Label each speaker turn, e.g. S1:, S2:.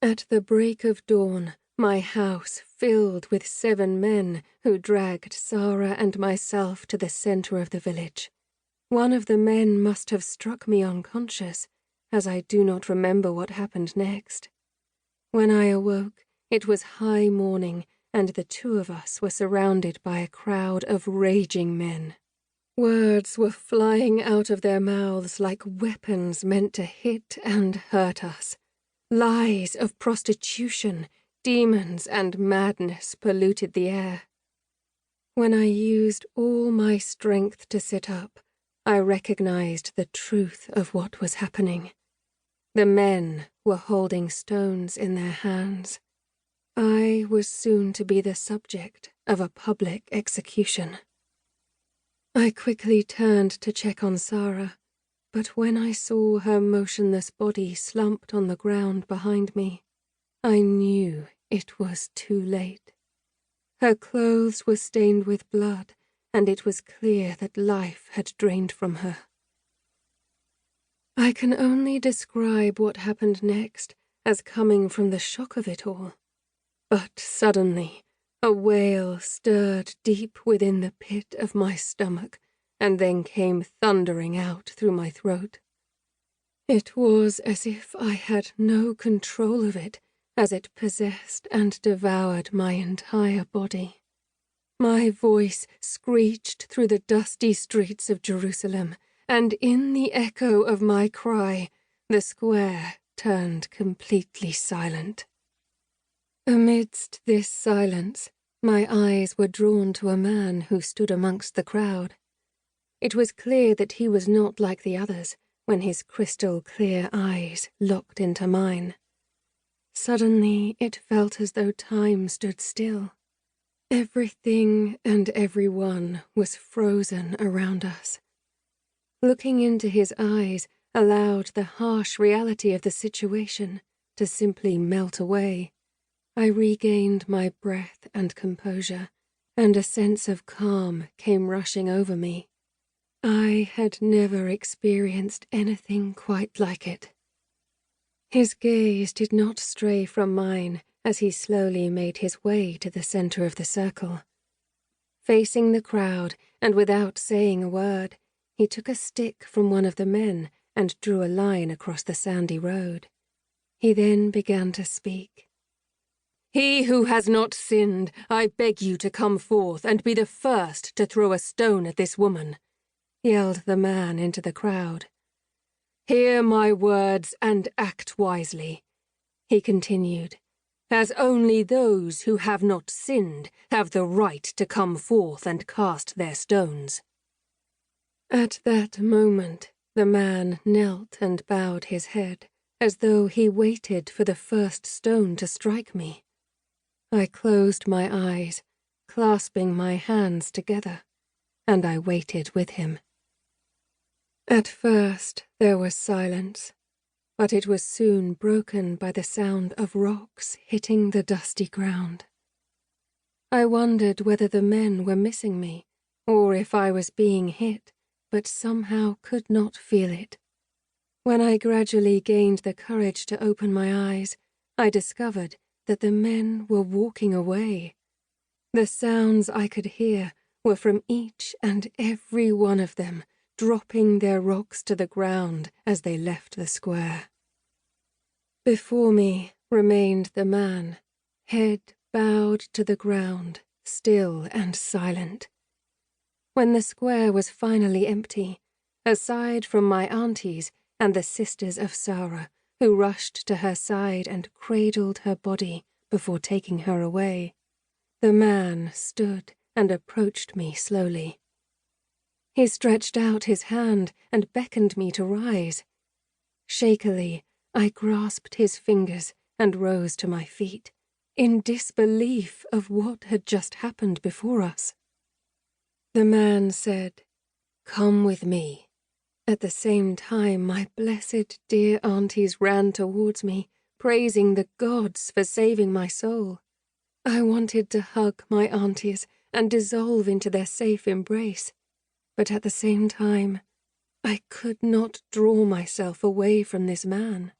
S1: At the break of dawn, my house filled with 7 men who dragged Sarah and myself to the center of the village. One of the men must have struck me unconscious, as I do not remember what happened next. When I awoke, it was high morning, and the 2 of us were surrounded by a crowd of raging men. Words were flying out of their mouths like weapons meant to hit and hurt us. Lies of prostitution, demons, and madness polluted the air. When I used all my strength to sit up, I recognized the truth of what was happening. The men were holding stones in their hands. I was soon to be the subject of a public execution. I quickly turned to check on Sarah, but when I saw her motionless body slumped on the ground behind me, I knew it was too late. Her clothes were stained with blood, and it was clear that life had drained from her. I can only describe what happened next as coming from the shock of it all. But suddenly, a wail stirred deep within the pit of my stomach and then came thundering out through my throat. It was as if I had no control of it, as it possessed and devoured my entire body. My voice screeched through the dusty streets of Jerusalem, and in the echo of my cry, the square turned completely silent. Amidst this silence, my eyes were drawn to a man who stood amongst the crowd. It was clear that he was not like the others when his crystal-clear eyes looked into mine. Suddenly, it felt as though time stood still. Everything and everyone was frozen around us. Looking into his eyes allowed the harsh reality of the situation to simply melt away. I regained my breath and composure, and a sense of calm came rushing over me. I had never experienced anything quite like it. His gaze did not stray from mine as he slowly made his way to the center of the circle. Facing the crowd, and without saying a word, he took a stick from one of the men and drew a line across the sandy road. He then began to speak. "He who has not sinned, I beg you to come forth and be the first to throw a stone at this woman," yelled the man into the crowd. "Hear my words and act wisely," he continued, "as only those who have not sinned have the right to come forth and cast their stones." At that moment, the man knelt and bowed his head, as though he waited for the first stone to strike me. I closed my eyes, clasping my hands together, and I waited with him. At first, there was silence, but it was soon broken by the sound of rocks hitting the dusty ground. I wondered whether the men were missing me, or if I was being hit, but somehow could not feel it. When I gradually gained the courage to open my eyes, I discovered that the men were walking away. The sounds I could hear were from each and every one of them dropping their rocks to the ground as they left the square. Before me remained the man, head bowed to the ground, still and silent. When the square was finally empty, aside from my aunties and the sisters of Sarah, who rushed to her side and cradled her body before taking her away, the man stood and approached me slowly. He stretched out his hand and beckoned me to rise. Shakily, I grasped his fingers and rose to my feet, in disbelief of what had just happened before us. The man said, "Come with me." At the same time, my blessed dear aunties ran towards me, praising the gods for saving my soul. I wanted to hug my aunties and dissolve into their safe embrace, but at the same time, I could not draw myself away from this man.